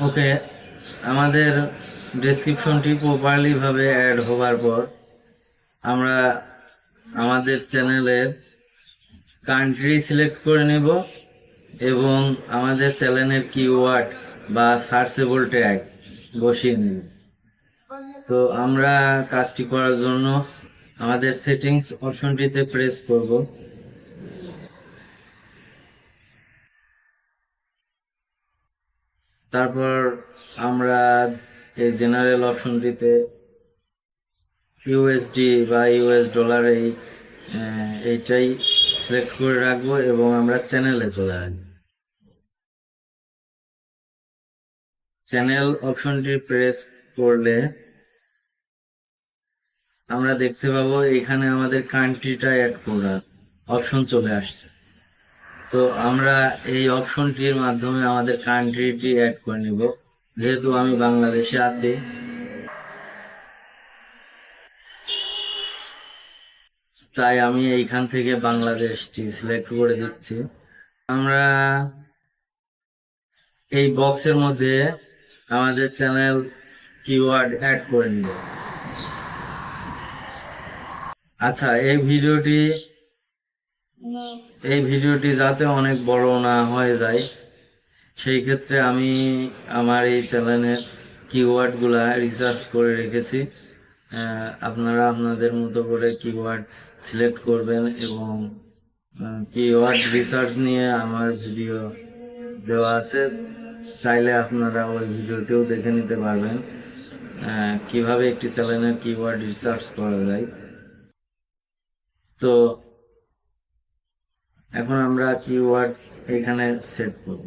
ওকে, আমাদের ডেসক্রিপশনটি প্রপারলি ভাবে অ্যাড হবার পর আমরা আমাদের চ্যানেলের কান্ট্রি সিলেক্ট করে নেব এবং আমাদের চ্যানেলের কিওয়ার্ড বা সার্চেবল ট্যাগ বসিয়ে নেব। তো আমরা কাজটি করার জন্য আমাদের সেটিংস অপশনটিতে প্রেস করব। তারপর আমরা এই জেনারেল অপশনটিতে ইউএসডি বা ইউএস ডলার এইটাই সিলেক্ট করে রাখবো এবং আমরা চ্যানেলে চলে আসবো। চ্যানেল অপশনটি প্রেস করলে আমরা দেখতে পাবো এখানে আমাদের কান্ট্রিটা অ্যাড করার অপশন চলে আসছে। তো আমরা এই অপশনটির মাধ্যমে আমাদের কান্ট্রিটি অ্যাড করে নিব। যেহেতু আমি বাংলাদেশে আছি, তাই আমি এইখান থেকে বাংলাদেশটি সিলেক্ট করে দিচ্ছি। আমরা এই বক্সের মধ্যে আমাদের চ্যানেল কিওয়ার্ড অ্যাড করে নিব। আচ্ছা, এই ভিডিওটি যাতে অনেক বড় না হয়ে যায়, সেই ক্ষেত্রে আমি আমার এই চ্যানেলের কিওয়ার্ডগুলা রিসার্চ করে রেখেছি। আপনারা আপনাদের মতো করে কিওয়ার্ড সিলেক্ট করবেন এবং কিওয়ার্ড রিসার্চ নিয়ে আমার ভিডিও দেওয়া আছে, চাইলে আপনারা ওই ভিডিওটিও দেখে নিতে পারবেন কিভাবে একটি চ্যানেলের কিওয়ার্ড রিসার্চ করা যায়। তো এখন আমরা কিওয়ার্ড এখানে সেট করব।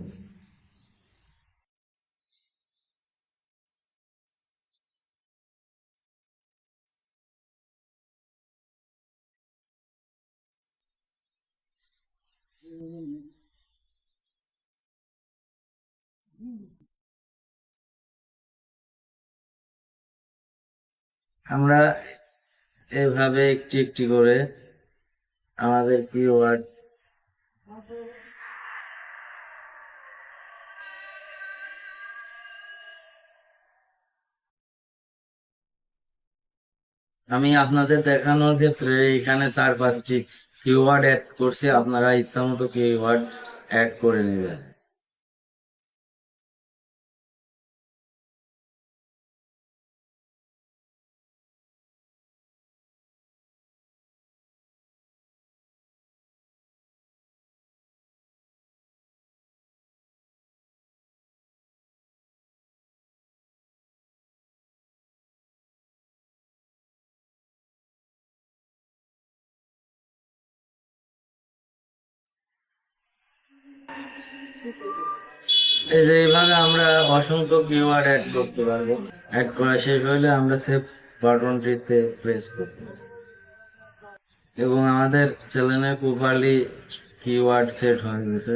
আমরা এভাবে একটি একটি করে আমাদের কিওয়ার্ড আমি আপনাদের দেখানোর ক্ষেত্রে এখানে 4-5টি কিওয়ার্ড অ্যাড করছি, আপনারা ইচ্ছা মতো কিওয়ার্ড অ্যাড করে নেবেন। এই যে এইভাবে আমরা অসংখ্য কিওয়ার্ড অ্যাড করতে পারবো। অ্যাড করা শেষ হলে আমরা সেভ বাটনটিতে প্রেস করব এবং আমাদের চ্যানেলে প্রপারলি কিওয়ার্ড সেট হয়ে গেছে।